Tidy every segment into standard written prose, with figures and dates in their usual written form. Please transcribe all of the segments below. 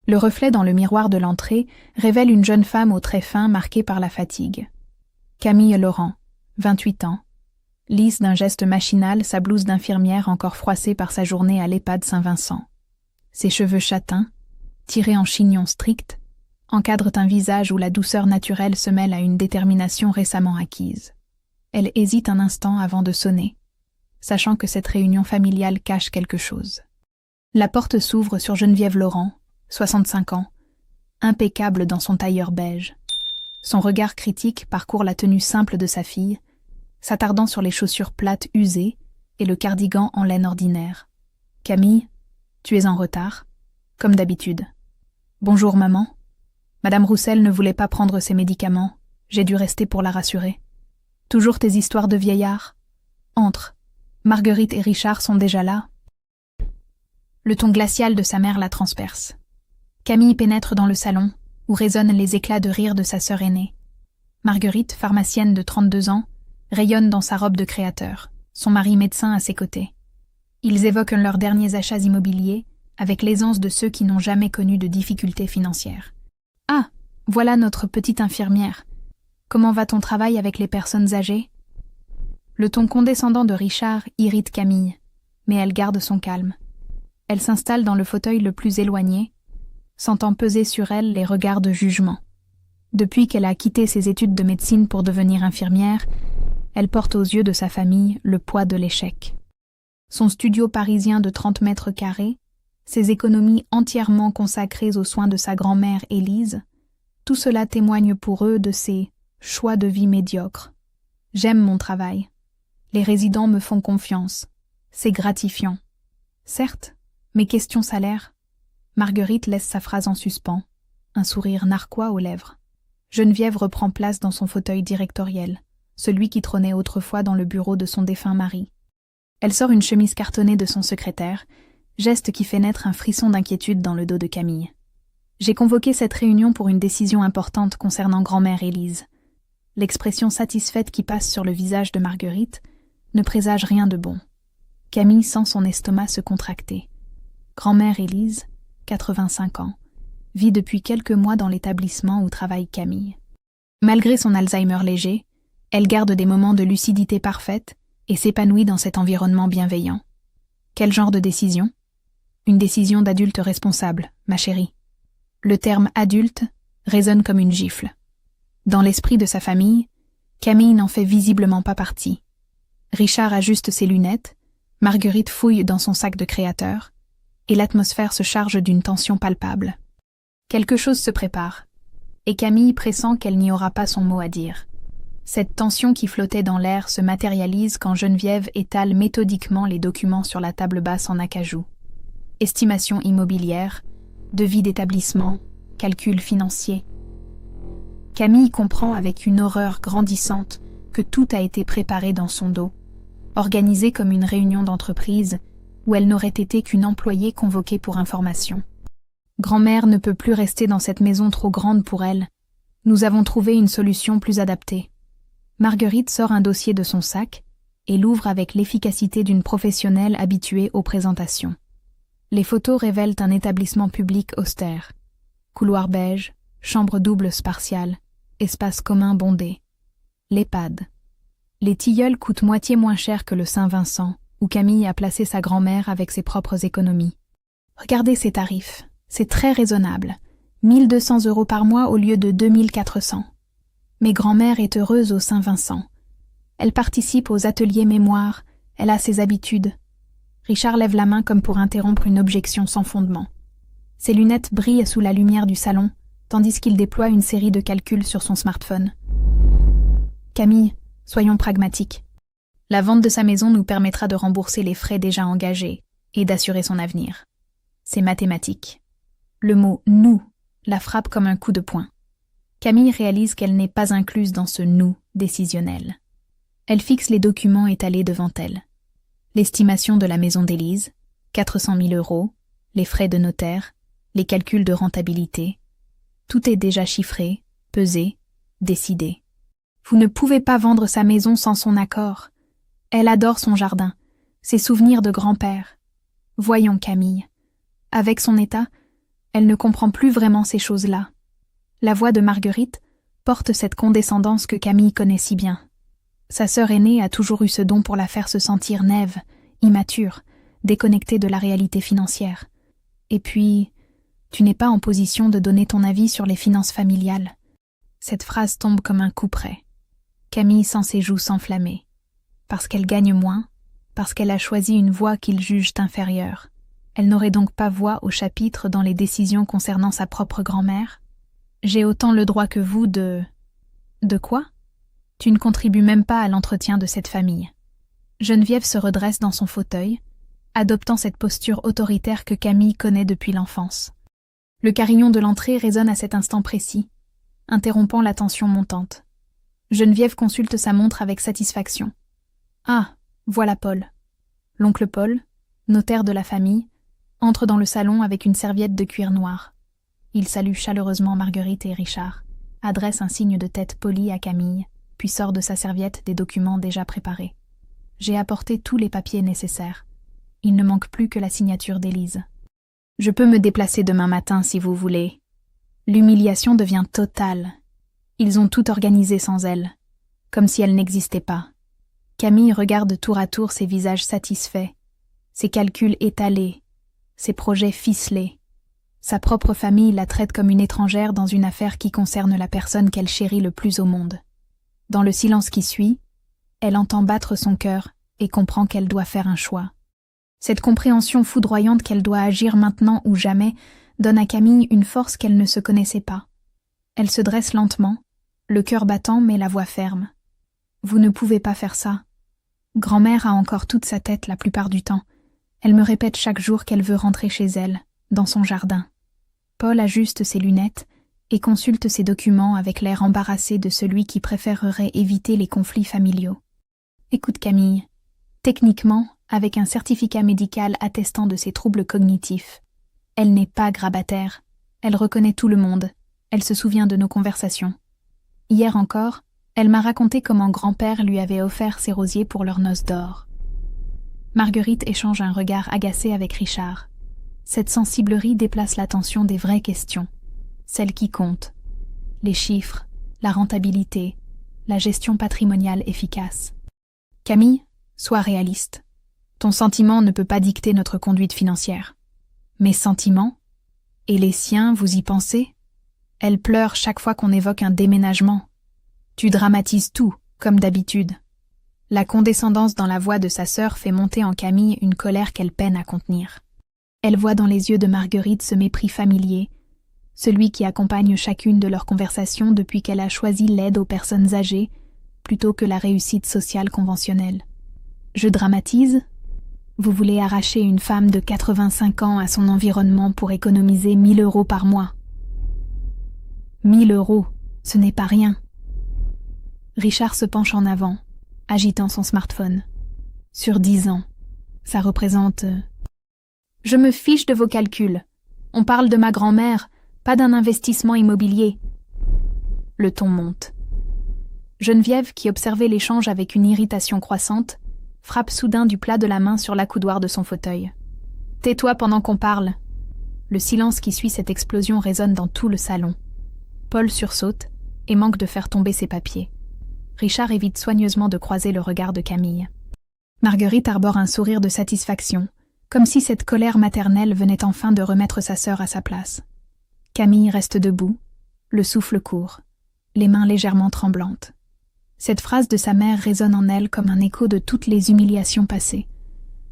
Le reflet dans le miroir de l'entrée révèle une jeune femme aux traits fins marqués par la fatigue. Camille Laurent, 28 ans. Lisse d'un geste machinal sa blouse d'infirmière encore froissée par sa journée à l'EHPAD Saint-Vincent. Ses cheveux châtains, tirés en chignon strict, encadrent un visage où la douceur naturelle se mêle à une détermination récemment acquise. Elle hésite un instant avant de sonner, sachant que cette réunion familiale cache quelque chose. La porte s'ouvre sur Geneviève Laurent, 65 ans, impeccable dans son tailleur beige. Son regard critique parcourt la tenue simple de sa fille, s'attardant sur les chaussures plates usées et le cardigan en laine ordinaire. « Camille, tu es en retard, comme d'habitude. »« Bonjour maman. Madame Roussel ne voulait pas prendre ses médicaments, j'ai dû rester pour la rassurer. Toujours tes histoires de vieillard. Entre. Marguerite et Richard sont déjà là. » Le ton glacial de sa mère la transperce. Camille pénètre dans le salon, où résonnent les éclats de rire de sa sœur aînée. Marguerite, pharmacienne de 32 ans, rayonne dans sa robe de créateur, son mari médecin à ses côtés. Ils évoquent leurs derniers achats immobiliers, avec l'aisance de ceux qui n'ont jamais connu de difficultés financières. « Ah, voilà notre petite infirmière. Comment va ton travail avec les personnes âgées ?» Le ton condescendant de Richard irrite Camille, mais elle garde son calme. Elle s'installe dans le fauteuil le plus éloigné, sentant peser sur elle les regards de jugement. Depuis qu'elle a quitté ses études de médecine pour devenir infirmière, elle porte aux yeux de sa famille le poids de l'échec. Son studio parisien de 30 mètres carrés, ses économies entièrement consacrées aux soins de sa grand-mère Élise, tout cela témoigne pour eux de ses choix de vie médiocres. « J'aime mon travail. Les résidents me font confiance. C'est gratifiant. Certes, mais question salaire. » Marguerite laisse sa phrase en suspens, un sourire narquois aux lèvres. Geneviève reprend place dans son fauteuil directoriel, celui qui trônait autrefois dans le bureau de son défunt mari. Elle sort une chemise cartonnée de son secrétaire, geste qui fait naître un frisson d'inquiétude dans le dos de Camille. « J'ai convoqué cette réunion pour une décision importante concernant grand-mère Élise. » L'expression satisfaite qui passe sur le visage de Marguerite ne présage rien de bon. Camille sent son estomac se contracter. Grand-mère Élise, 85 ans, vit depuis quelques mois dans l'établissement où travaille Camille. Malgré son Alzheimer léger, elle garde des moments de lucidité parfaite et s'épanouit dans cet environnement bienveillant. Quel genre de décision ? Une décision d'adulte responsable, ma chérie. Le terme « adulte » résonne comme une gifle. Dans l'esprit de sa famille, Camille n'en fait visiblement pas partie. Richard ajuste ses lunettes, Marguerite fouille dans son sac de créateur, et l'atmosphère se charge d'une tension palpable. Quelque chose se prépare, et Camille pressent qu'elle n'y aura pas son mot à dire. Cette tension qui flottait dans l'air se matérialise quand Geneviève étale méthodiquement les documents sur la table basse en acajou. Estimation immobilière, devis d'établissement, calcul financier. Camille comprend avec une horreur grandissante que tout a été préparé dans son dos, organisé comme une réunion d'entreprise où elle n'aurait été qu'une employée convoquée pour information. Grand-mère ne peut plus rester dans cette maison trop grande pour elle. Nous avons trouvé une solution plus adaptée. Marguerite sort un dossier de son sac et l'ouvre avec l'efficacité d'une professionnelle habituée aux présentations. Les photos révèlent un établissement public austère. Couloir beige, chambre double spartiale, espace commun bondé. L'EHPAD. Les tilleuls coûtent moitié moins cher que le Saint-Vincent, où Camille a placé sa grand-mère avec ses propres économies. Regardez ces tarifs, c'est très raisonnable. 1 200 € par mois au lieu de 2 400. Mais grand-mère est heureuse au Saint-Vincent. Elle participe aux ateliers mémoire, elle a ses habitudes. Richard lève la main comme pour interrompre une objection sans fondement. Ses lunettes brillent sous la lumière du salon, tandis qu'il déploie une série de calculs sur son smartphone. Camille, soyons pragmatiques. La vente de sa maison nous permettra de rembourser les frais déjà engagés et d'assurer son avenir. C'est mathématique. Le mot « nous » la frappe comme un coup de poing. Camille réalise qu'elle n'est pas incluse dans ce « nous » décisionnel. Elle fixe les documents étalés devant elle. L'estimation de la maison d'Élise, 400 000 €, les frais de notaire, les calculs de rentabilité. Tout est déjà chiffré, pesé, décidé. Vous ne pouvez pas vendre sa maison sans son accord. Elle adore son jardin, ses souvenirs de grand-père. Voyons Camille. Avec son état, Elle ne comprend plus vraiment ces choses-là. La voix de Marguerite porte cette condescendance que Camille connaît si bien. Sa sœur aînée a toujours eu ce don pour la faire se sentir naïve, immature, déconnectée de la réalité financière. Et puis, tu n'es pas en position de donner ton avis sur les finances familiales. Cette phrase tombe comme un coup près. Camille sent ses joues s'enflammer. Parce qu'elle gagne moins, parce qu'elle a choisi une voie qu'ils jugent inférieure. Elle n'aurait donc pas voix au chapitre dans les décisions concernant sa propre grand-mère? J'ai autant le droit que vous de... De quoi? Tu ne contribues même pas à l'entretien de cette famille. Geneviève se redresse dans son fauteuil, adoptant cette posture autoritaire que Camille connaît depuis l'enfance. Le carillon de l'entrée résonne à cet instant précis, interrompant la tension montante. Geneviève consulte sa montre avec satisfaction. Ah, voilà Paul. L'oncle Paul, notaire de la famille, entre dans le salon avec une serviette de cuir noir. Il salue chaleureusement Marguerite et Richard, adresse un signe de tête poli à Camille, puis sort de sa serviette des documents déjà préparés. J'ai apporté tous les papiers nécessaires. Il ne manque plus que la signature d'Élise. Je peux me déplacer demain matin si vous voulez. L'humiliation devient totale. Ils ont tout organisé sans elle, comme si elle n'existait pas. Camille regarde tour à tour ses visages satisfaits, ses calculs étalés, ses projets ficelés. Sa propre famille la traite comme une étrangère dans une affaire qui concerne la personne qu'elle chérit le plus au monde. Dans le silence qui suit, elle entend battre son cœur et comprend qu'elle doit faire un choix. Cette compréhension foudroyante qu'elle doit agir maintenant ou jamais donne à Camille une force qu'elle ne se connaissait pas. Elle se dresse lentement, le cœur battant mais la voix ferme. Vous ne pouvez pas faire ça. Grand-mère a encore toute sa tête la plupart du temps. Elle me répète chaque jour qu'elle veut rentrer chez elle, dans son jardin. Paul ajuste ses lunettes et consulte ses documents avec l'air embarrassé de celui qui préférerait éviter les conflits familiaux. Écoute Camille, techniquement, avec un certificat médical attestant de ses troubles cognitifs, elle n'est pas grabataire, elle reconnaît tout le monde, elle se souvient de nos conversations. Hier encore, elle m'a raconté comment grand-père lui avait offert ses rosiers pour leur noce d'or. Marguerite échange un regard agacé avec Richard. Cette sensiblerie déplace l'attention des vraies questions, celles qui comptent. Les chiffres, la rentabilité, la gestion patrimoniale efficace. Camille, sois réaliste. Ton sentiment ne peut pas dicter notre conduite financière. Mes sentiments? Et les siens, vous y pensez? Elle pleure chaque fois qu'on évoque un déménagement. Tu dramatises tout, comme d'habitude. La condescendance dans la voix de sa sœur fait monter en Camille une colère qu'elle peine à contenir. Elle voit dans les yeux de Marguerite ce mépris familier, celui qui accompagne chacune de leurs conversations depuis qu'elle a choisi l'aide aux personnes âgées plutôt que la réussite sociale conventionnelle. Je dramatise? Vous voulez arracher une femme de 85 ans à son environnement pour économiser 1 000 € par mois. 1 000 €, ce n'est pas rien. Richard se penche en avant, agitant son smartphone. Sur 10 ans, ça représente... Je me fiche de vos calculs. On parle de ma grand-mère, pas d'un investissement immobilier. Le ton monte. Geneviève, qui observait l'échange avec une irritation croissante, frappe soudain du plat de la main sur l'accoudoir de son fauteuil. « Tais-toi pendant qu'on parle !» Le silence qui suit cette explosion résonne dans tout le salon. Paul sursaute et manque de faire tomber ses papiers. Richard évite soigneusement de croiser le regard de Camille. Marguerite arbore un sourire de satisfaction, comme si cette colère maternelle venait enfin de remettre sa sœur à sa place. Camille reste debout, le souffle court, les mains légèrement tremblantes. Cette phrase de sa mère résonne en elle comme un écho de toutes les humiliations passées,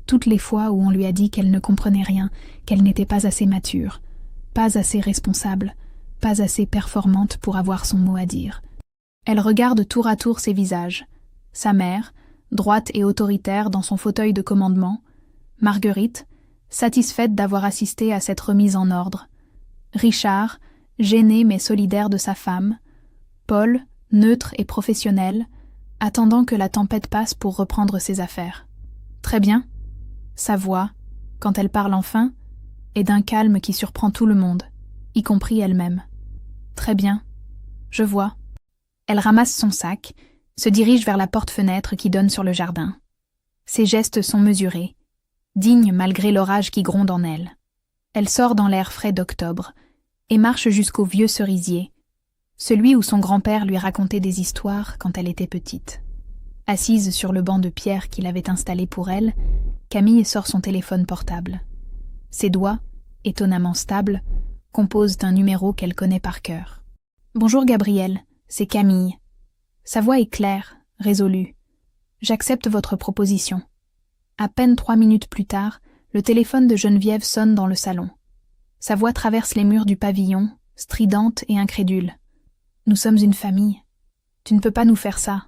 toutes les fois où on lui a dit qu'elle ne comprenait rien, qu'elle n'était pas assez mature, pas assez responsable, pas assez performante pour avoir son mot à dire. Elle regarde tour à tour ses visages. Sa mère, droite et autoritaire dans son fauteuil de commandement, Marguerite, satisfaite d'avoir assisté à cette remise en ordre, Richard, gêné mais solidaire de sa femme, Paul, neutre et professionnel, attendant que la tempête passe pour reprendre ses affaires. Très bien. Sa voix, quand elle parle enfin, est d'un calme qui surprend tout le monde, y compris elle-même. Très bien. Je vois. Elle ramasse son sac, se dirige vers la porte-fenêtre qui donne sur le jardin. Ses gestes sont mesurés, dignes malgré l'orage qui gronde en elle. Elle sort dans l'air frais d'octobre et marche jusqu'au vieux cerisier, celui où son grand-père lui racontait des histoires quand elle était petite. Assise sur le banc de pierre qu'il avait installé pour elle, Camille sort son téléphone portable. Ses doigts, étonnamment stables, composent un numéro qu'elle connaît par cœur. « Bonjour Gabriel, c'est Camille. » Sa voix est claire, résolue. « J'accepte votre proposition. » À peine 3 minutes plus tard, le téléphone de Geneviève sonne dans le salon. Sa voix traverse les murs du pavillon, stridente et incrédule. « Nous sommes une famille. Tu ne peux pas nous faire ça. »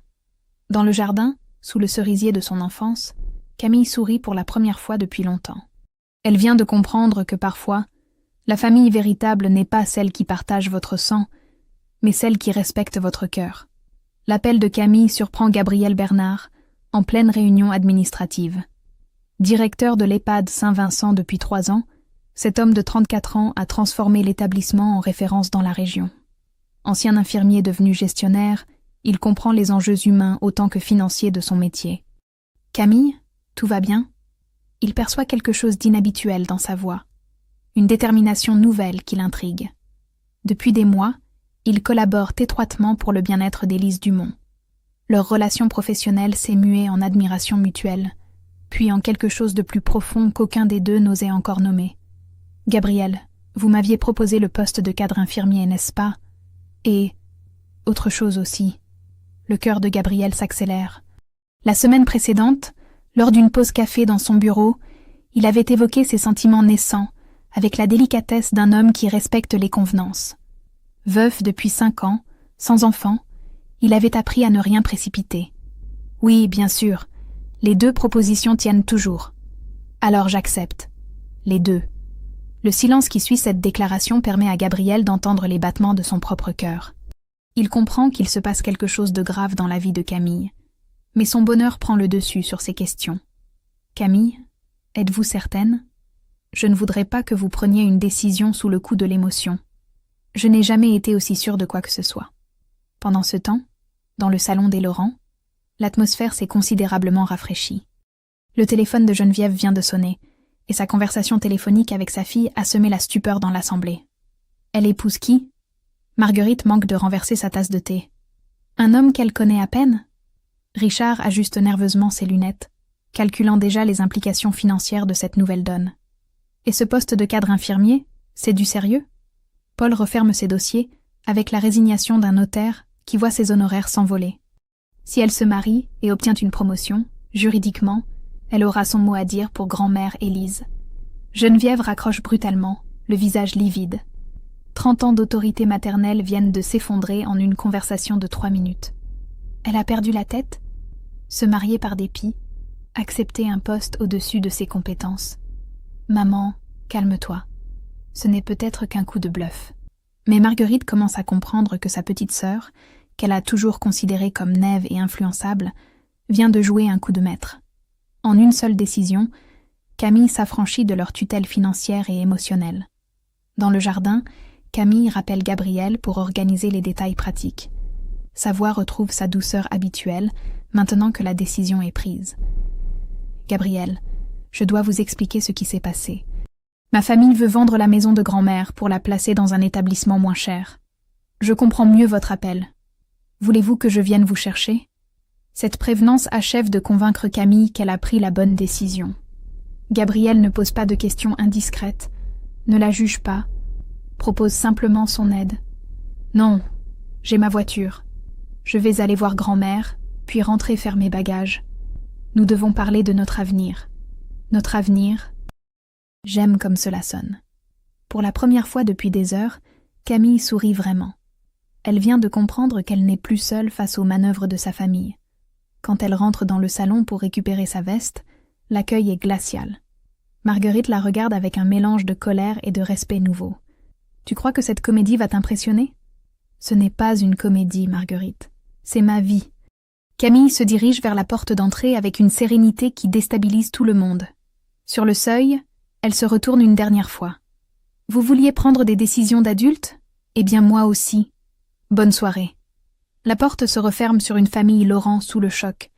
Dans le jardin, sous le cerisier de son enfance, Camille sourit pour la première fois depuis longtemps. Elle vient de comprendre que parfois, la famille véritable n'est pas celle qui partage votre sang, mais celle qui respecte votre cœur. L'appel de Camille surprend Gabriel Bernard, en pleine réunion administrative. Directeur de l'EHPAD Saint-Vincent depuis 3 ans, cet homme de 34 ans a transformé l'établissement en référence dans la région. Ancien infirmier devenu gestionnaire, il comprend les enjeux humains autant que financiers de son métier. « Camille, tout va bien ?» Il perçoit quelque chose d'inhabituel dans sa voix, une détermination nouvelle qui l'intrigue. Depuis des mois, ils collaborent étroitement pour le bien-être d'Élise Dumont. Leur relation professionnelle s'est muée en admiration mutuelle, puis en quelque chose de plus profond qu'aucun des deux n'osait encore nommer. « Gabriel, vous m'aviez proposé le poste de cadre infirmier, n'est-ce pas ? Et autre chose aussi. » Le cœur de Gabriel s'accélère. La semaine précédente, lors d'une pause café dans son bureau, il avait évoqué ses sentiments naissants, avec la délicatesse d'un homme qui respecte les convenances. Veuf depuis 5 ans, sans enfant, il avait appris à ne rien précipiter. Oui, bien sûr, les 2 propositions tiennent toujours. Alors j'accepte. Les 2. Le silence qui suit cette déclaration permet à Gabriel d'entendre les battements de son propre cœur. Il comprend qu'il se passe quelque chose de grave dans la vie de Camille, mais son bonheur prend le dessus sur ses questions. « Camille, êtes-vous certaine ? Je ne voudrais pas que vous preniez une décision sous le coup de l'émotion. Je n'ai jamais été aussi sûre de quoi que ce soit. » Pendant ce temps, dans le salon des Laurent, l'atmosphère s'est considérablement rafraîchie. Le téléphone de Geneviève vient de sonner, et sa conversation téléphonique avec sa fille a semé la stupeur dans l'assemblée. Elle épouse qui ? Marguerite manque de renverser sa tasse de thé. Un homme qu'elle connaît à peine ? Richard ajuste nerveusement ses lunettes, calculant déjà les implications financières de cette nouvelle donne. Et ce poste de cadre infirmier, c'est du sérieux ? Paul referme ses dossiers avec la résignation d'un notaire qui voit ses honoraires s'envoler. Si elle se marie et obtient une promotion, juridiquement, elle aura son mot à dire pour grand-mère Élise. Geneviève raccroche brutalement, le visage livide. 30 ans d'autorité maternelle viennent de s'effondrer en une conversation de 3 minutes. Elle a perdu la tête ? Se marier par dépit ? Accepter un poste au-dessus de ses compétences ? Maman, calme-toi. Ce n'est peut-être qu'un coup de bluff. Mais Marguerite commence à comprendre que sa petite sœur, qu'elle a toujours considérée comme naïve et influençable, vient de jouer un coup de maître. En une seule décision, Camille s'affranchit de leur tutelle financière et émotionnelle. Dans le jardin, Camille rappelle Gabriel pour organiser les détails pratiques. Sa voix retrouve sa douceur habituelle, maintenant que la décision est prise. « Gabriel, je dois vous expliquer ce qui s'est passé. Ma famille veut vendre la maison de grand-mère pour la placer dans un établissement moins cher. Je comprends mieux votre appel. Voulez-vous que je vienne vous chercher ? » Cette prévenance achève de convaincre Camille qu'elle a pris la bonne décision. Gabriel ne pose pas de questions indiscrètes, ne la juge pas, propose simplement son aide. « Non, j'ai ma voiture. Je vais aller voir grand-mère, puis rentrer faire mes bagages. Nous devons parler de notre avenir. Notre avenir... » J'aime comme cela sonne. Pour la première fois depuis des heures, Camille sourit vraiment. Elle vient de comprendre qu'elle n'est plus seule face aux manœuvres de sa famille. Quand elle rentre dans le salon pour récupérer sa veste, l'accueil est glacial. Marguerite la regarde avec un mélange de colère et de respect nouveau. « Tu crois que cette comédie va t'impressionner ? » Ce n'est pas une comédie, Marguerite. C'est ma vie. Camille se dirige vers la porte d'entrée avec une sérénité qui déstabilise tout le monde. Sur le seuil, elle se retourne une dernière fois. « Vous vouliez prendre des décisions d'adulte ? Eh bien moi aussi. Bonne soirée. » La porte se referme sur une famille Laurent sous le choc,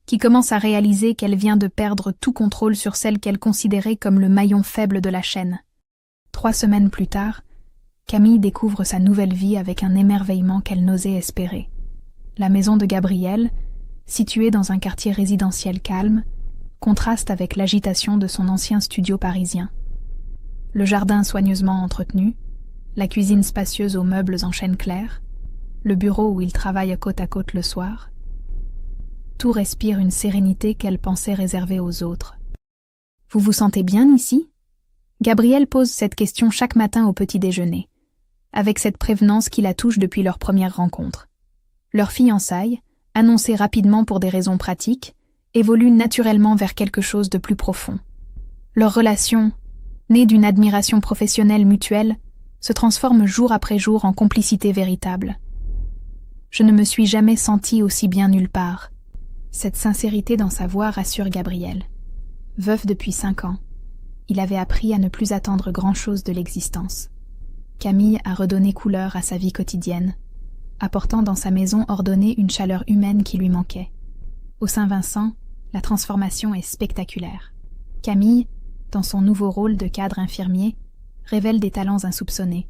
qui commence à réaliser qu'elle vient de perdre tout contrôle sur celle qu'elle considérait comme le maillon faible de la chaîne. 3 semaines plus tard, Camille découvre sa nouvelle vie avec un émerveillement qu'elle n'osait espérer. La maison de Gabriel, située dans un quartier résidentiel calme, contraste avec l'agitation de son ancien studio parisien. Le jardin soigneusement entretenu, la cuisine spacieuse aux meubles en chêne clair, le bureau où il travaille côte à côte le soir. Tout respire une sérénité qu'elle pensait réservée aux autres. « Vous vous sentez bien ici ?» Gabriel pose cette question chaque matin au petit déjeuner, avec cette prévenance qui la touche depuis leur première rencontre. Leur fiançailles, annoncée rapidement pour des raisons pratiques, évolue naturellement vers quelque chose de plus profond. Leur relation, née d'une admiration professionnelle mutuelle, se transforme jour après jour en complicité véritable. Je ne me suis jamais sentie aussi bien nulle part. Cette sincérité dans sa voix rassure Gabriel. Veuf depuis 5 ans, il avait appris à ne plus attendre grand-chose de l'existence. Camille a redonné couleur à sa vie quotidienne, apportant dans sa maison ordonnée une chaleur humaine qui lui manquait. Au Saint-Vincent, la transformation est spectaculaire. Camille, dans son nouveau rôle de cadre infirmier, révèle des talents insoupçonnés.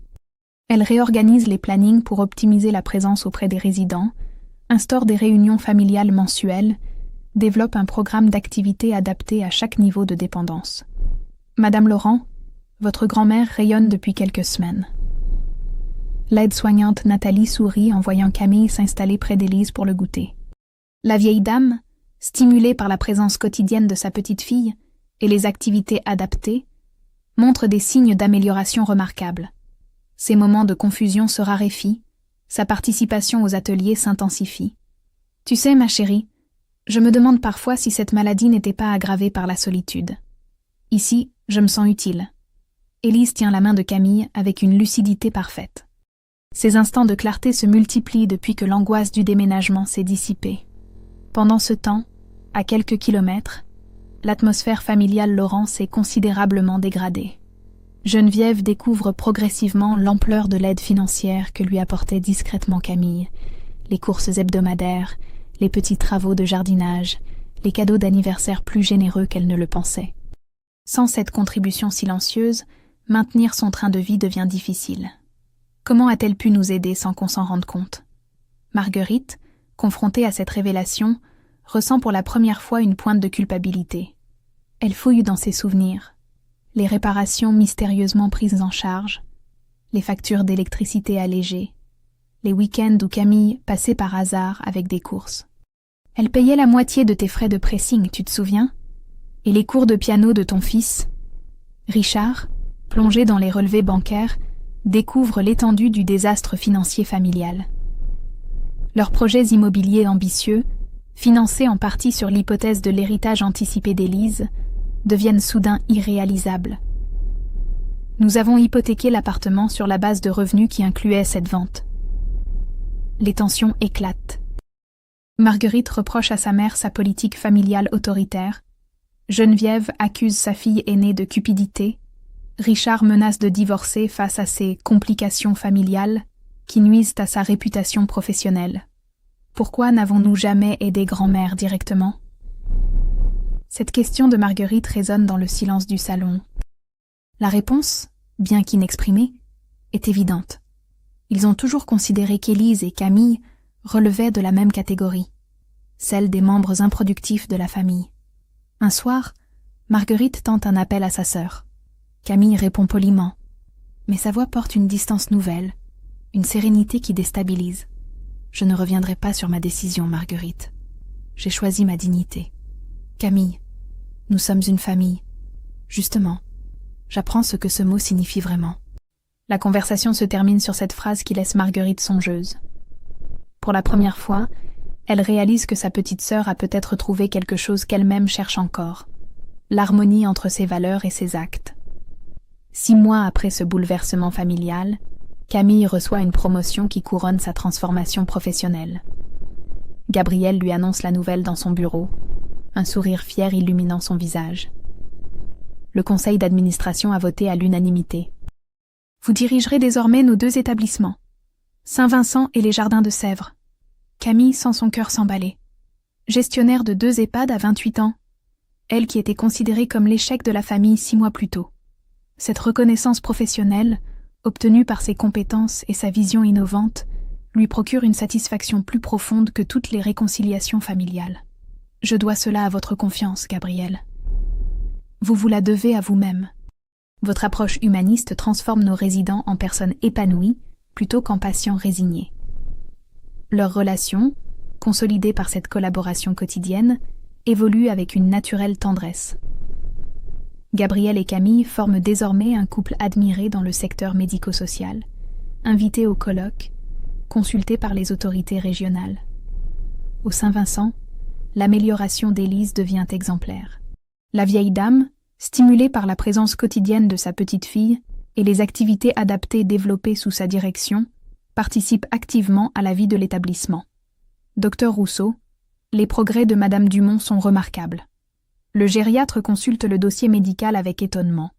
Elle réorganise les plannings pour optimiser la présence auprès des résidents, instaure des réunions familiales mensuelles, développe un programme d'activités adapté à chaque niveau de dépendance. Madame Laurent, votre grand-mère rayonne depuis quelques semaines. L'aide-soignante Nathalie sourit en voyant Camille s'installer près d'Élise pour le goûter. La vieille dame, stimulée par la présence quotidienne de sa petite-fille et les activités adaptées, montre des signes d'amélioration remarquables. Ses moments de confusion se raréfient, sa participation aux ateliers s'intensifie. « Tu sais, ma chérie, je me demande parfois si cette maladie n'était pas aggravée par la solitude. Ici, je me sens utile. » Élise tient la main de Camille avec une lucidité parfaite. Ces instants de clarté se multiplient depuis que l'angoisse du déménagement s'est dissipée. Pendant ce temps, à quelques kilomètres, l'atmosphère familiale Laurent s'est considérablement dégradée. Geneviève découvre progressivement l'ampleur de l'aide financière que lui apportait discrètement Camille, les courses hebdomadaires, les petits travaux de jardinage, les cadeaux d'anniversaire plus généreux qu'elle ne le pensait. Sans cette contribution silencieuse, maintenir son train de vie devient difficile. Comment a-t-elle pu nous aider sans qu'on s'en rende compte? Marguerite, confrontée à cette révélation, ressent pour la première fois une pointe de culpabilité. Elle fouille dans ses souvenirs. Les réparations mystérieusement prises en charge, les factures d'électricité allégées, les week-ends où Camille passait par hasard avec des courses. Elle payait la moitié de tes frais de pressing, tu te souviens? Et les cours de piano de ton fils? Richard, plongé dans les relevés bancaires, découvre l'étendue du désastre financier familial. Leurs projets immobiliers ambitieux, financés en partie sur l'hypothèse de l'héritage anticipé d'Élise, deviennent soudain irréalisables. Nous avons hypothéqué l'appartement sur la base de revenus qui incluait cette vente. Les tensions éclatent. Marguerite reproche à sa mère sa politique familiale autoritaire. Geneviève accuse sa fille aînée de cupidité. Richard menace de divorcer face à ses complications familiales qui nuisent à sa réputation professionnelle. Pourquoi n'avons-nous jamais aidé grand-mère directement? Cette question de Marguerite résonne dans le silence du salon. La réponse, bien qu'inexprimée, est évidente. Ils ont toujours considéré qu'Élise et Camille relevaient de la même catégorie, celle des membres improductifs de la famille. Un soir, Marguerite tente un appel à sa sœur. Camille répond poliment, mais sa voix porte une distance nouvelle, une sérénité qui déstabilise. « Je ne reviendrai pas sur ma décision, Marguerite. J'ai choisi ma dignité. Camille, nous sommes une famille. Justement, j'apprends ce que ce mot signifie vraiment. » La conversation se termine sur cette phrase qui laisse Marguerite songeuse. Pour la première fois, elle réalise que sa petite sœur a peut-être trouvé quelque chose qu'elle-même cherche encore, l'harmonie entre ses valeurs et ses actes. 6 mois après ce bouleversement familial, Camille reçoit une promotion qui couronne sa transformation professionnelle. Gabriel lui annonce la nouvelle dans son bureau, un sourire fier illuminant son visage. Le conseil d'administration a voté à l'unanimité. Vous dirigerez désormais nos 2 établissements, Saint-Vincent et les Jardins de Sèvres. Camille sent son cœur s'emballer. Gestionnaire de 2 EHPAD à 28 ans, elle qui était considérée comme l'échec de la famille 6 mois plus tôt. Cette reconnaissance professionnelle, obtenue par ses compétences et sa vision innovante, lui procure une satisfaction plus profonde que toutes les réconciliations familiales. Je dois cela à votre confiance, Gabriel. Vous vous la devez à vous-même. Votre approche humaniste transforme nos résidents en personnes épanouies plutôt qu'en patients résignés. Leur relation, consolidée par cette collaboration quotidienne, évolue avec une naturelle tendresse. Gabriel et Camille forment désormais un couple admiré dans le secteur médico-social, invité au colloque, consulté par les autorités régionales. Au Saint-Vincent, l'amélioration d'Élise devient exemplaire. La vieille dame, stimulée par la présence quotidienne de sa petite-fille et les activités adaptées développées sous sa direction, participe activement à la vie de l'établissement. Docteur Rousseau, les progrès de Madame Dumont sont remarquables. Le gériatre consulte le dossier médical avec étonnement.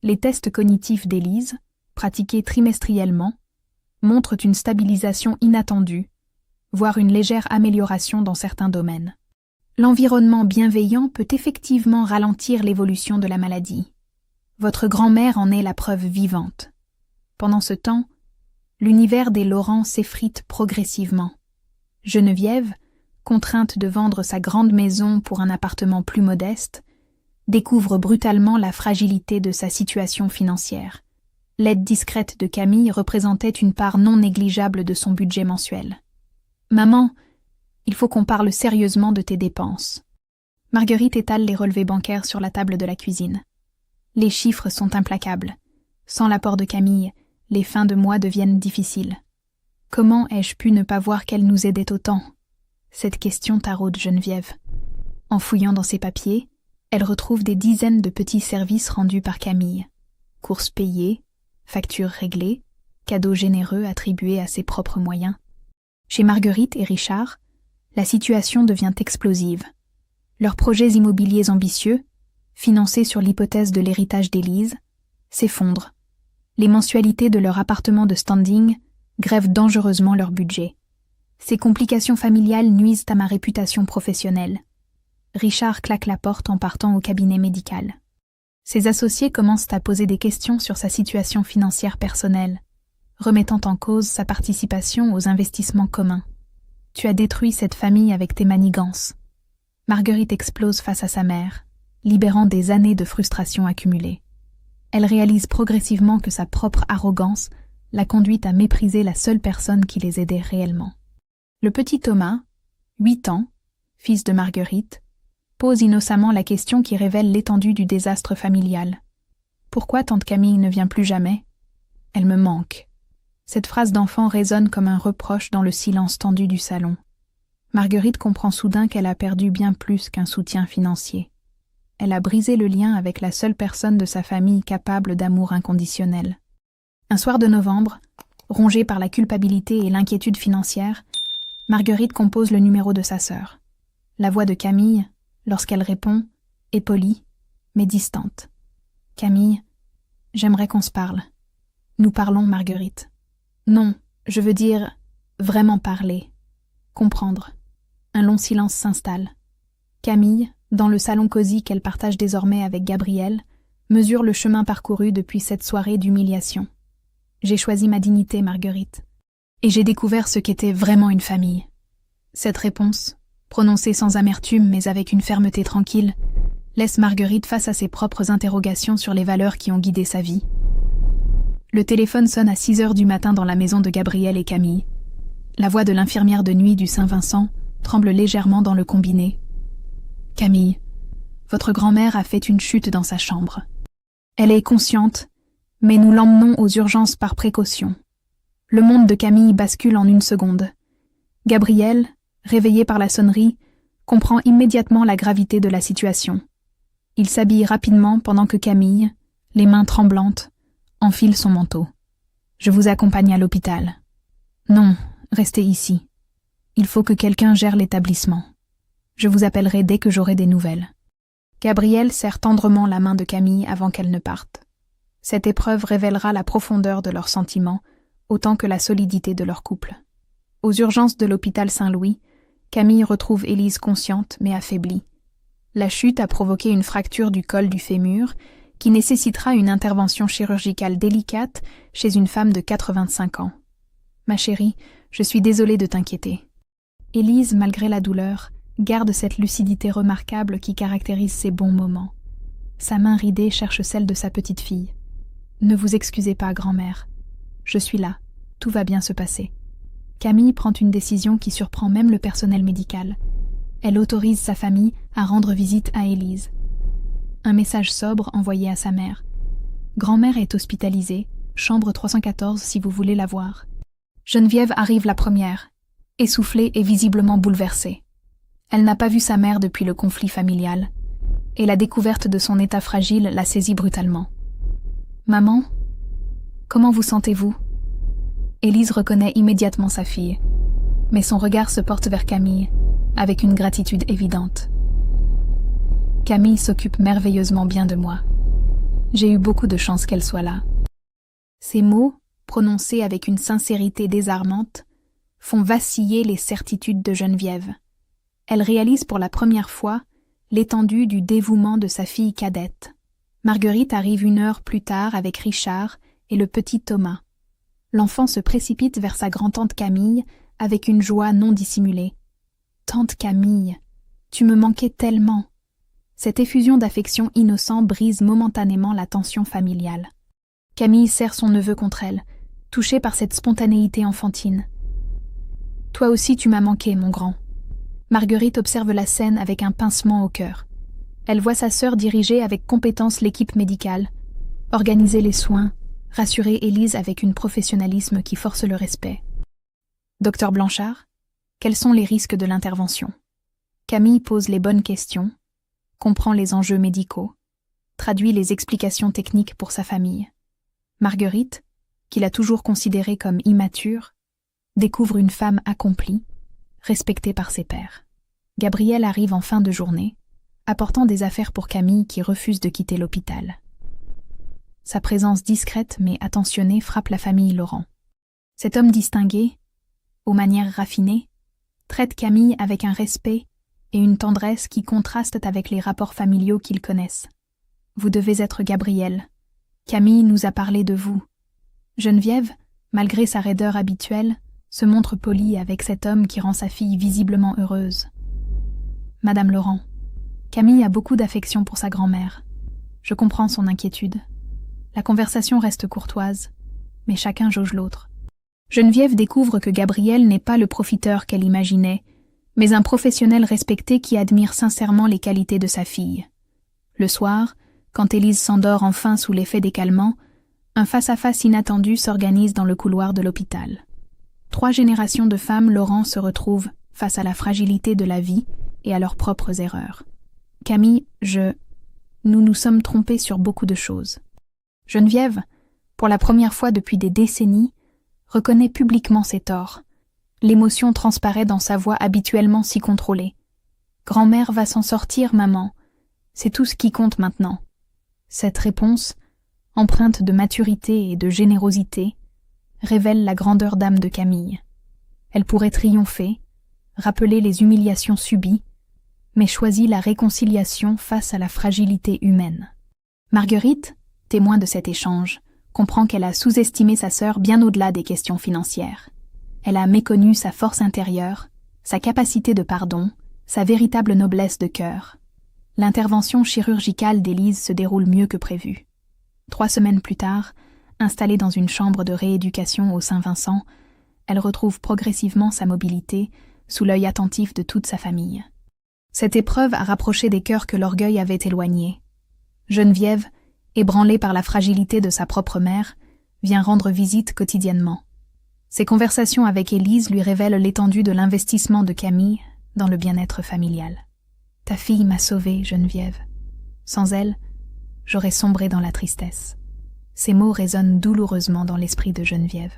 Les tests cognitifs d'Élise, pratiqués trimestriellement, montrent une stabilisation inattendue, voire une légère amélioration dans certains domaines. L'environnement bienveillant peut effectivement ralentir l'évolution de la maladie. Votre grand-mère en est la preuve vivante. Pendant ce temps, l'univers des Laurent s'effrite progressivement. Geneviève, contrainte de vendre sa grande maison pour un appartement plus modeste, découvre brutalement la fragilité de sa situation financière. L'aide discrète de Camille représentait une part non négligeable de son budget mensuel. « Maman, il faut qu'on parle sérieusement de tes dépenses. » Marguerite étale les relevés bancaires sur la table de la cuisine. Les chiffres sont implacables. Sans l'apport de Camille, les fins de mois deviennent difficiles. Comment ai-je pu ne pas voir qu'elle nous aidait autant ? Cette question taraude Geneviève. En fouillant dans ses papiers, elle retrouve des dizaines de petits services rendus par Camille. Courses payées, factures réglées, cadeaux généreux attribués à ses propres moyens. Chez Marguerite et Richard, la situation devient explosive. Leurs projets immobiliers ambitieux, financés sur l'hypothèse de l'héritage d'Élise, s'effondrent. Les mensualités de leur appartement de standing grèvent dangereusement leur budget. Ces complications familiales nuisent à ma réputation professionnelle. Richard claque la porte en partant au cabinet médical. Ses associés commencent à poser des questions sur sa situation financière personnelle, remettant en cause sa participation aux investissements communs. « Tu as détruit cette famille avec tes manigances. » Marguerite explose face à sa mère, libérant des années de frustration accumulées. Elle réalise progressivement que sa propre arrogance l'a conduite à mépriser la seule personne qui les aidait réellement. Le petit Thomas, 8 ans, fils de Marguerite, pose innocemment la question qui révèle l'étendue du désastre familial. « Pourquoi tante Camille ne vient plus jamais ? Elle me manque. » Cette phrase d'enfant résonne comme un reproche dans le silence tendu du salon. Marguerite comprend soudain qu'elle a perdu bien plus qu'un soutien financier. Elle a brisé le lien avec la seule personne de sa famille capable d'amour inconditionnel. Un soir de novembre, rongée par la culpabilité et l'inquiétude financière, Marguerite compose le numéro de sa sœur. La voix de Camille, lorsqu'elle répond, est polie, mais distante. « Camille, j'aimerais qu'on se parle. »« Nous parlons, Marguerite. »« Non, je veux dire, vraiment parler. Comprendre. » Un long silence s'installe. Camille, dans le salon cosy qu'elle partage désormais avec Gabriel, mesure le chemin parcouru depuis cette soirée d'humiliation. « J'ai choisi ma dignité, Marguerite. Et j'ai découvert ce qu'était vraiment une famille. » Cette réponse, prononcée sans amertume mais avec une fermeté tranquille, laisse Marguerite face à ses propres interrogations sur les valeurs qui ont guidé sa vie. Le téléphone sonne à 6 heures du matin dans la maison de Gabriel et Camille. La voix de l'infirmière de nuit du Saint-Vincent tremble légèrement dans le combiné. « Camille, votre grand-mère a fait une chute dans sa chambre. Elle est consciente, mais nous l'emmenons aux urgences par précaution. » Le monde de Camille bascule en une seconde. Gabriel, réveillé par la sonnerie, comprend immédiatement la gravité de la situation. Il s'habille rapidement pendant que Camille, les mains tremblantes, enfile son manteau. « Je vous accompagne à l'hôpital. »« Non, restez ici. Il faut que quelqu'un gère l'établissement. Je vous appellerai dès que j'aurai des nouvelles. » Gabriel serre tendrement la main de Camille avant qu'elle ne parte. Cette épreuve révélera la profondeur de leurs sentiments, autant que la solidité de leur couple. Aux urgences de l'hôpital Saint-Louis, Camille retrouve Élise consciente mais affaiblie. La chute a provoqué une fracture du col du fémur qui nécessitera une intervention chirurgicale délicate chez une femme de 85 ans. Ma chérie, je suis désolée de t'inquiéter. Élise, malgré la douleur, garde cette lucidité remarquable qui caractérise ses bons moments. Sa main ridée cherche celle de sa petite fille. Ne vous excusez pas, grand-mère. Je suis là. Tout va bien se passer. Camille prend une décision qui surprend même le personnel médical. Elle autorise sa famille à rendre visite à Élise. Un message sobre envoyé à sa mère. Grand-mère est hospitalisée, chambre 314 si vous voulez la voir. Geneviève arrive la première, essoufflée et visiblement bouleversée. Elle n'a pas vu sa mère depuis le conflit familial, et la découverte de son état fragile la saisit brutalement. « Maman, comment vous sentez-vous » Élise reconnaît immédiatement sa fille, mais son regard se porte vers Camille, avec une gratitude évidente. Camille s'occupe merveilleusement bien de moi. J'ai eu beaucoup de chance qu'elle soit là. Ces mots, prononcés avec une sincérité désarmante, font vaciller les certitudes de Geneviève. Elle réalise pour la première fois l'étendue du dévouement de sa fille cadette. Marguerite arrive 1 heure plus tard avec Richard et le petit Thomas. L'enfant se précipite vers sa grand-tante Camille avec une joie non dissimulée. « Tante Camille, tu me manquais tellement !» Cette effusion d'affection innocent brise momentanément la tension familiale. Camille serre son neveu contre elle, touchée par cette spontanéité enfantine. « Toi aussi tu m'as manqué, mon grand. » Marguerite observe la scène avec un pincement au cœur. Elle voit sa sœur diriger avec compétence l'équipe médicale, organiser les soins, rassurer Élise avec un professionnalisme qui force le respect. « Docteur Blanchard, quels sont les risques de l'intervention ?» Camille pose les bonnes questions, comprend les enjeux médicaux, traduit les explications techniques pour sa famille. Marguerite, qui l'a toujours considérée comme immature, découvre une femme accomplie, respectée par ses pairs. Gabriel arrive en fin de journée, apportant des affaires pour Camille qui refuse de quitter l'hôpital. Sa présence discrète mais attentionnée frappe la famille Laurent. Cet homme distingué, aux manières raffinées, traite Camille avec un respect et une tendresse qui contrastent avec les rapports familiaux qu'ils connaissent. « Vous devez être Gabriel. Camille nous a parlé de vous. » Geneviève, malgré sa raideur habituelle, se montre polie avec cet homme qui rend sa fille visiblement heureuse. « Madame Laurent, Camille a beaucoup d'affection pour sa grand-mère. Je comprends son inquiétude. La conversation reste courtoise, mais chacun jauge l'autre. » Geneviève découvre que Gabriel n'est pas le profiteur qu'elle imaginait, mais un professionnel respecté qui admire sincèrement les qualités de sa fille. Le soir, quand Élise s'endort enfin sous l'effet des calmants, un face-à-face inattendu s'organise dans le couloir de l'hôpital. 3 générations de femmes Laurent se retrouvent face à la fragilité de la vie et à leurs propres erreurs. Camille, nous nous sommes trompés sur beaucoup de choses. Geneviève, pour la première fois depuis des décennies, reconnaît publiquement ses torts. L'émotion transparaît dans sa voix habituellement si contrôlée. « Grand-mère va s'en sortir, maman. C'est tout ce qui compte maintenant. » Cette réponse, empreinte de maturité et de générosité, révèle la grandeur d'âme de Camille. Elle pourrait triompher, rappeler les humiliations subies, mais choisit la réconciliation face à la fragilité humaine. Marguerite, témoin de cet échange, comprend qu'elle a sous-estimé sa sœur bien au-delà des questions financières. Elle a méconnu sa force intérieure, sa capacité de pardon, sa véritable noblesse de cœur. L'intervention chirurgicale d'Élise se déroule mieux que prévu. 3 semaines plus tard, installée dans une chambre de rééducation au Saint-Vincent, elle retrouve progressivement sa mobilité sous l'œil attentif de toute sa famille. Cette épreuve a rapproché des cœurs que l'orgueil avait éloignés. Geneviève, ébranlée par la fragilité de sa propre mère, vient rendre visite quotidiennement. Ses conversations avec Élise lui révèlent l'étendue de l'investissement de Camille dans le bien-être familial. « Ta fille m'a sauvée, Geneviève. Sans elle, j'aurais sombré dans la tristesse. » Ces mots résonnent douloureusement dans l'esprit de Geneviève.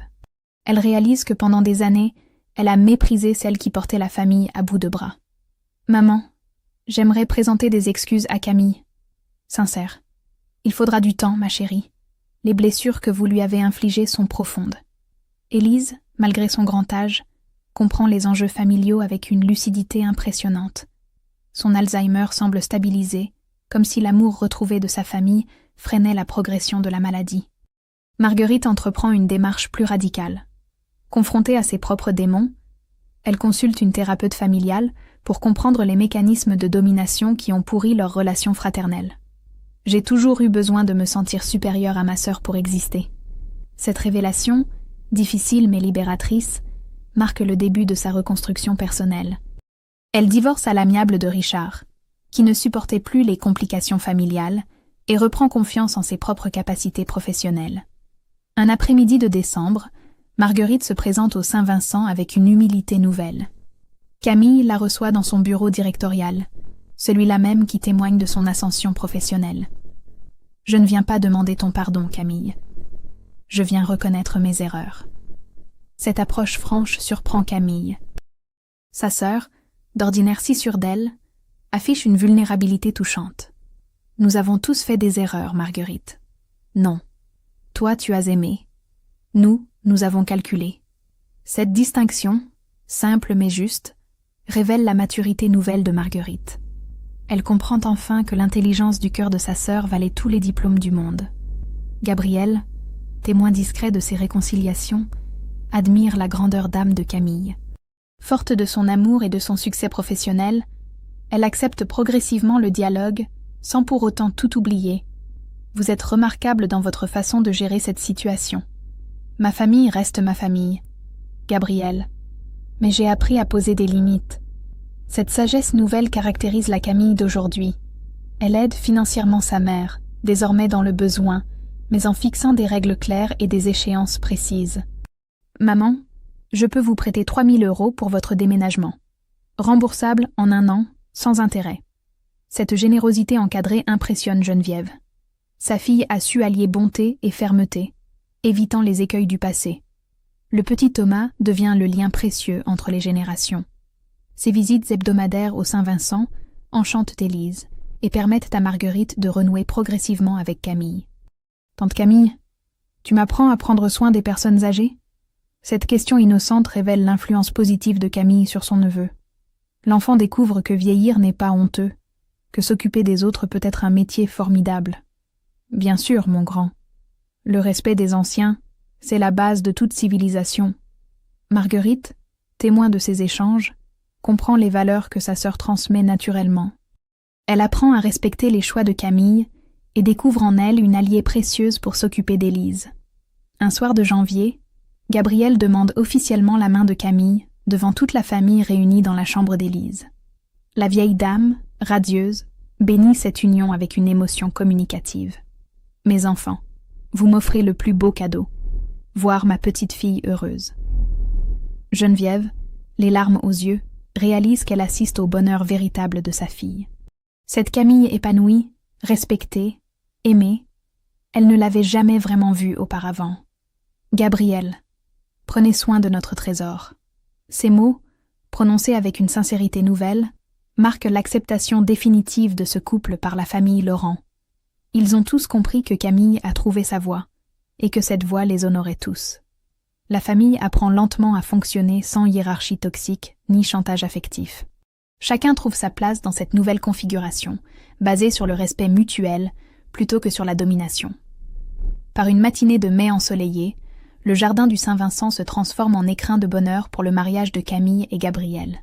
Elle réalise que pendant des années, elle a méprisé celle qui portait la famille à bout de bras. « Maman, j'aimerais présenter des excuses à Camille. Sincère. Il faudra du temps, ma chérie. Les blessures que vous lui avez infligées sont profondes. » Élise, malgré son grand âge, comprend les enjeux familiaux avec une lucidité impressionnante. Son Alzheimer semble stabilisé, comme si l'amour retrouvé de sa famille freinait la progression de la maladie. Marguerite entreprend une démarche plus radicale. Confrontée à ses propres démons, elle consulte une thérapeute familiale pour comprendre les mécanismes de domination qui ont pourri leur relation fraternelle. « J'ai toujours eu besoin de me sentir supérieure à ma sœur pour exister. » Cette révélation, difficile mais libératrice, marque le début de sa reconstruction personnelle. Elle divorce à l'amiable de Richard, qui ne supportait plus les complications familiales, et reprend confiance en ses propres capacités professionnelles. Un après-midi de décembre, Marguerite se présente au Saint-Vincent avec une humilité nouvelle. Camille la reçoit dans son bureau directorial, celui-là même qui témoigne de son ascension professionnelle. « Je ne viens pas demander ton pardon, Camille. Je viens reconnaître mes erreurs. » Cette approche franche surprend Camille. Sa sœur, d'ordinaire si sûre d'elle, affiche une vulnérabilité touchante. « Nous avons tous fait des erreurs, Marguerite. Non. Toi, tu as aimé. Nous avons calculé. » Cette distinction, simple mais juste, révèle la maturité nouvelle de Marguerite. Elle comprend enfin que l'intelligence du cœur de sa sœur valait tous les diplômes du monde. Gabriel, témoin discret de ces réconciliations, admire la grandeur d'âme de Camille. Forte de son amour et de son succès professionnel, elle accepte progressivement le dialogue, sans pour autant tout oublier. « Vous êtes remarquable dans votre façon de gérer cette situation. Ma famille reste ma famille. Gabriel. Mais j'ai appris à poser des limites. » Cette sagesse nouvelle caractérise la Camille d'aujourd'hui. Elle aide financièrement sa mère, désormais dans le besoin, mais en fixant des règles claires et des échéances précises. « Maman, je peux vous prêter 3 000 € pour votre déménagement. Remboursable en 1 an, sans intérêt. » Cette générosité encadrée impressionne Geneviève. Sa fille a su allier bonté et fermeté, évitant les écueils du passé. Le petit Thomas devient le lien précieux entre les générations. Ses visites hebdomadaires au Saint-Vincent enchantent Élise et permettent à Marguerite de renouer progressivement avec Camille. « Tante Camille, tu m'apprends à prendre soin des personnes âgées ?» Cette question innocente révèle l'influence positive de Camille sur son neveu. L'enfant découvre que vieillir n'est pas honteux, que s'occuper des autres peut être un métier formidable. Bien sûr, mon grand. Le respect des anciens, c'est la base de toute civilisation. Marguerite, témoin de ces échanges, comprend les valeurs que sa sœur transmet naturellement. Elle apprend à respecter les choix de Camille et découvre en elle une alliée précieuse pour s'occuper d'Élise. Un soir de janvier, Gabriel demande officiellement la main de Camille devant toute la famille réunie dans la chambre d'Élise. La vieille dame, radieuse, bénit cette union avec une émotion communicative. « Mes enfants, vous m'offrez le plus beau cadeau, voir ma petite fille heureuse. » Geneviève, les larmes aux yeux, réalise qu'elle assiste au bonheur véritable de sa fille. Cette Camille épanouie, respectée, aimée, elle ne l'avait jamais vraiment vue auparavant. « Gabriel, prenez soin de notre trésor. » Ces mots, prononcés avec une sincérité nouvelle, marquent l'acceptation définitive de ce couple par la famille Laurent. Ils ont tous compris que Camille a trouvé sa voie, et que cette voie les honorait tous. La famille apprend lentement à fonctionner sans hiérarchie toxique ni chantage affectif. Chacun trouve sa place dans cette nouvelle configuration, basée sur le respect mutuel plutôt que sur la domination. Par une matinée de mai ensoleillée, le jardin du Saint-Vincent se transforme en écrin de bonheur pour le mariage de Camille et Gabriel.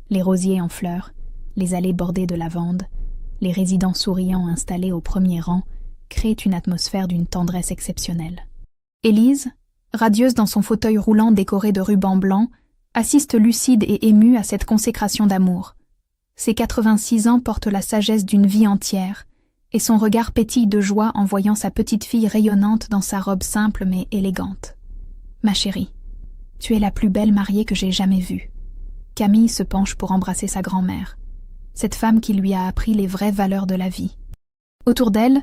Les rosiers en fleurs, les allées bordées de lavande, les résidents souriants installés au premier rang créent une atmosphère d'une tendresse exceptionnelle. Élise, radieuse dans son fauteuil roulant décoré de rubans blancs, assiste lucide et émue à cette consécration d'amour. Ses 86 ans portent la sagesse d'une vie entière, et son regard pétille de joie en voyant sa petite fille rayonnante dans sa robe simple mais élégante. « Ma chérie, tu es la plus belle mariée que j'ai jamais vue. » Camille se penche pour embrasser sa grand-mère, cette femme qui lui a appris les vraies valeurs de la vie. Autour d'elle,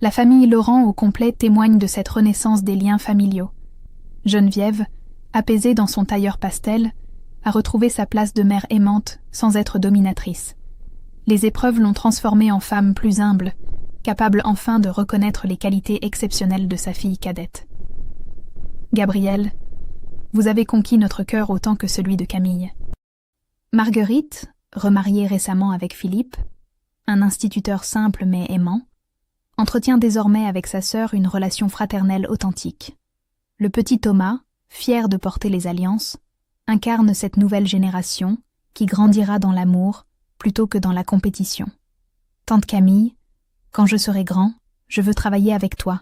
la famille Laurent au complet témoigne de cette renaissance des liens familiaux. Geneviève, apaisée dans son tailleur pastel, a retrouvé sa place de mère aimante sans être dominatrice. Les épreuves l'ont transformée en femme plus humble, capable enfin de reconnaître les qualités exceptionnelles de sa fille cadette. Gabriel, vous avez conquis notre cœur autant que celui de Camille. Marguerite, remariée récemment avec Philippe, un instituteur simple mais aimant, entretient désormais avec sa sœur une relation fraternelle authentique. Le petit Thomas, fier de porter les alliances, incarne cette nouvelle génération qui grandira dans l'amour plutôt que dans la compétition. Tante Camille, quand je serai grand, je veux travailler avec toi.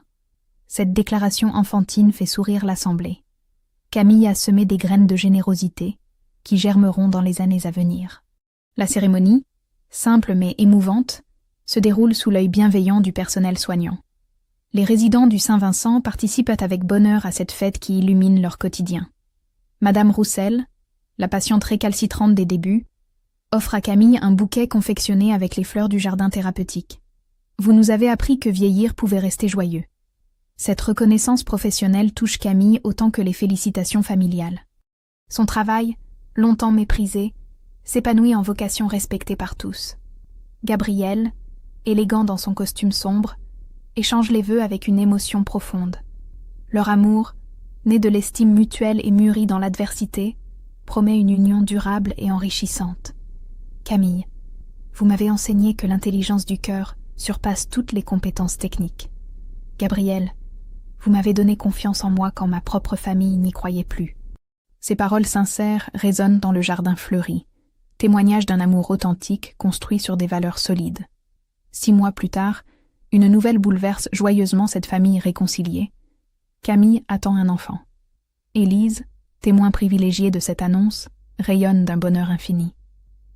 Cette déclaration enfantine fait sourire l'assemblée. Camille a semé des graines de générosité qui germeront dans les années à venir. La cérémonie, simple mais émouvante, se déroule sous l'œil bienveillant du personnel soignant. Les résidents du Saint-Vincent participent avec bonheur à cette fête qui illumine leur quotidien. Madame Roussel, la patiente récalcitrante des débuts, offre à Camille un bouquet confectionné avec les fleurs du jardin thérapeutique. Vous nous avez appris que vieillir pouvait rester joyeux. Cette reconnaissance professionnelle touche Camille autant que les félicitations familiales. Son travail, longtemps méprisé, s'épanouit en vocation respectée par tous. Gabriel, élégant dans son costume sombre, échange les vœux avec une émotion profonde. Leur amour, né de l'estime mutuelle et mûri dans l'adversité, promet une union durable et enrichissante. Camille, vous m'avez enseigné que l'intelligence du cœur surpasse toutes les compétences techniques. Gabriel, vous m'avez donné confiance en moi quand ma propre famille n'y croyait plus. Ces paroles sincères résonnent dans le jardin fleuri, témoignage d'un amour authentique construit sur des valeurs solides. 6 mois plus tard, une nouvelle bouleverse joyeusement cette famille réconciliée. Camille attend un enfant. Élise, témoin privilégié de cette annonce, rayonne d'un bonheur infini.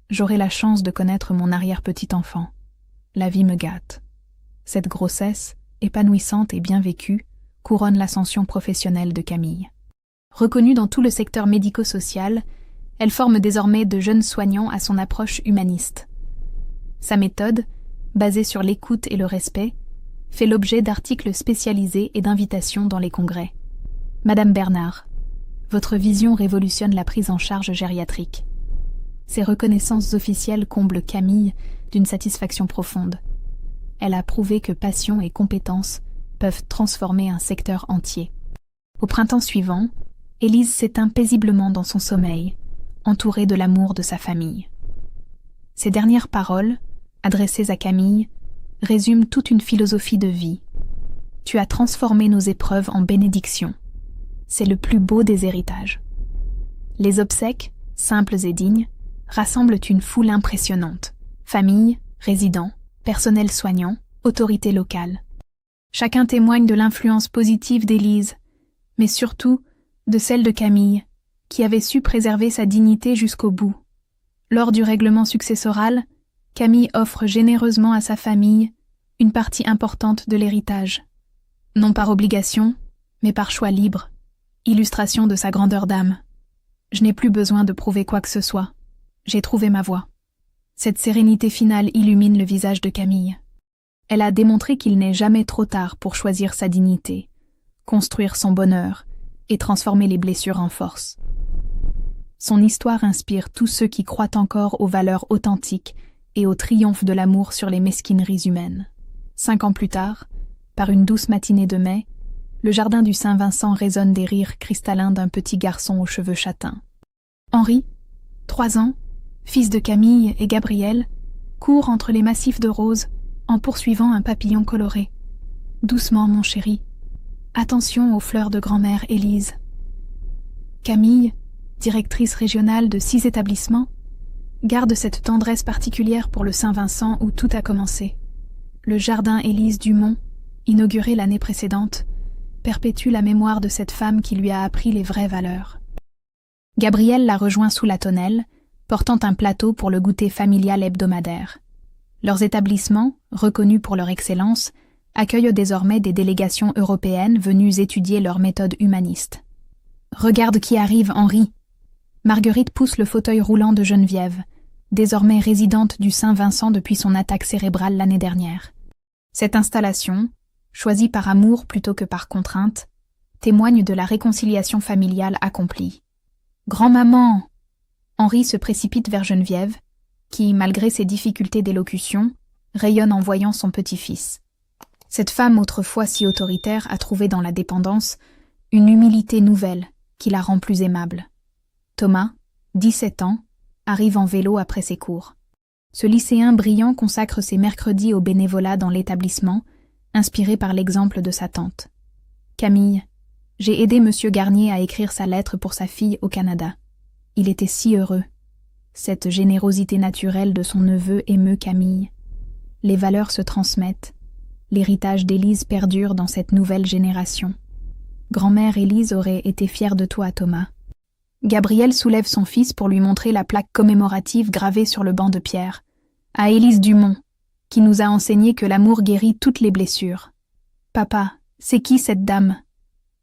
J'aurai la chance de connaître mon arrière-petit-enfant. La vie me gâte. Cette grossesse, épanouissante et bien vécue, couronne l'ascension professionnelle de Camille. Reconnue dans tout le secteur médico-social, elle forme désormais de jeunes soignants à son approche humaniste. Sa méthode, basée sur l'écoute et le respect, fait l'objet d'articles spécialisés et d'invitations dans les congrès. Madame Bernard, votre vision révolutionne la prise en charge gériatrique. Ces reconnaissances officielles comblent Camille d'une satisfaction profonde. Elle a prouvé que passion et compétence peuvent transformer un secteur entier. Au printemps suivant, Élise s'éteint paisiblement dans son sommeil, entourée de l'amour de sa famille. Ces dernières paroles, adressées à Camille, résument toute une philosophie de vie. Tu as transformé nos épreuves en bénédictions. C'est le plus beau des héritages. Les obsèques, simples et dignes, rassemblent une foule impressionnante. Familles, résidents, personnel soignant, autorités locales. Chacun témoigne de l'influence positive d'Élise, mais surtout de celle de Camille, qui avait su préserver sa dignité jusqu'au bout. Lors du règlement successoral, Camille offre généreusement à sa famille une partie importante de l'héritage. Non par obligation, mais par choix libre. Illustration de sa grandeur d'âme. Je n'ai plus besoin de prouver quoi que ce soit. J'ai trouvé ma voie. Cette sérénité finale illumine le visage de Camille. Elle a démontré qu'il n'est jamais trop tard pour choisir sa dignité, construire son bonheur et transformer les blessures en force. Son histoire inspire tous ceux qui croient encore aux valeurs authentiques et au triomphe de l'amour sur les mesquineries humaines. 5 ans plus tard, par une douce matinée de mai, le jardin du Saint-Vincent résonne des rires cristallins d'un petit garçon aux cheveux châtains. Henri, 3 ans, fils de Camille et Gabriel, court entre les massifs de roses en poursuivant un papillon coloré. Doucement, mon chéri. Attention aux fleurs de grand-mère Élise. Camille, directrice régionale de 6 établissements, garde cette tendresse particulière pour le Saint-Vincent où tout a commencé. Le jardin Élise Dumont, inauguré l'année précédente, perpétue la mémoire de cette femme qui lui a appris les vraies valeurs. Gabriel la rejoint sous la tonnelle, portant un plateau pour le goûter familial hebdomadaire. Leurs établissements, reconnus pour leur excellence, accueillent désormais des délégations européennes venues étudier leurs méthodes humanistes. « Regarde qui arrive, Henri !» Marguerite pousse le fauteuil roulant de Geneviève, désormais résidente du Saint-Vincent depuis son attaque cérébrale l'année dernière. Cette installation, choisie par amour plutôt que par contrainte, témoigne de la réconciliation familiale accomplie. « Grand-maman !» Henri se précipite vers Geneviève, qui, malgré ses difficultés d'élocution, rayonne en voyant son petit-fils. Cette femme autrefois si autoritaire a trouvé dans la dépendance une humilité nouvelle qui la rend plus aimable. Thomas, 17 ans, arrive en vélo après ses cours. Ce lycéen brillant consacre ses mercredis au bénévolat dans l'établissement, inspirée par l'exemple de sa tante. « Camille, j'ai aidé Monsieur Garnier à écrire sa lettre pour sa fille au Canada. Il était si heureux. Cette générosité naturelle de son neveu émeut Camille. Les valeurs se transmettent. L'héritage d'Élise perdure dans cette nouvelle génération. Grand-mère Élise aurait été fière de toi, Thomas. » Gabriel soulève son fils pour lui montrer la plaque commémorative gravée sur le banc de pierre. « À Élise Dumont, qui nous a enseigné que l'amour guérit toutes les blessures. »« Papa, c'est qui cette dame ?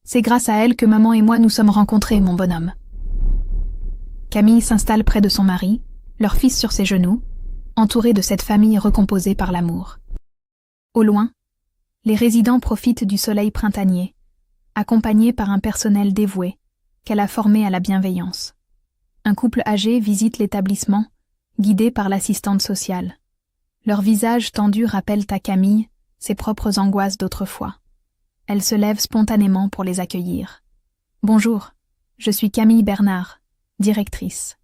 C'est grâce à elle que maman et moi nous sommes rencontrés, mon bonhomme. » Camille s'installe près de son mari, leur fils sur ses genoux, entourée de cette famille recomposée par l'amour. Au loin, les résidents profitent du soleil printanier, accompagnés par un personnel dévoué, qu'elle a formé à la bienveillance. Un couple âgé visite l'établissement, guidé par l'assistante sociale. Leurs visages tendus rappellent à Camille ses propres angoisses d'autrefois. Elle se lève spontanément pour les accueillir. « Bonjour, je suis Camille Bernard, directrice.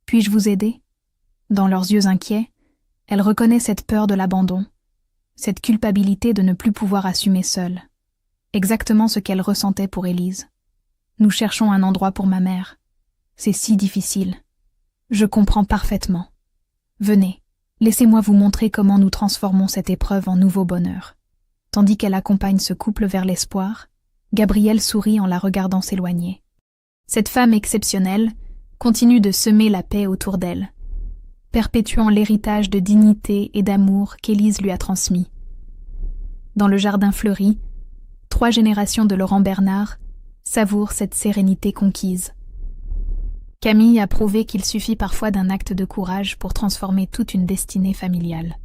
Puis-je vous aider ?» Dans leurs yeux inquiets, elle reconnaît cette peur de l'abandon, cette culpabilité de ne plus pouvoir assumer seule. Exactement ce qu'elle ressentait pour Élise. « Nous cherchons un endroit pour ma mère. C'est si difficile. Je comprends parfaitement. Venez, laissez-moi vous montrer comment nous transformons cette épreuve en nouveau bonheur. » Tandis qu'elle accompagne ce couple vers l'espoir, Gabriel sourit en la regardant s'éloigner. Cette femme exceptionnelle continue de semer la paix autour d'elle, perpétuant l'héritage de dignité et d'amour qu'Élise lui a transmis. Dans le jardin fleuri, 3 générations de Laurent Bernard savourent cette sérénité conquise. Camille a prouvé qu'il suffit parfois d'un acte de courage pour transformer toute une destinée familiale.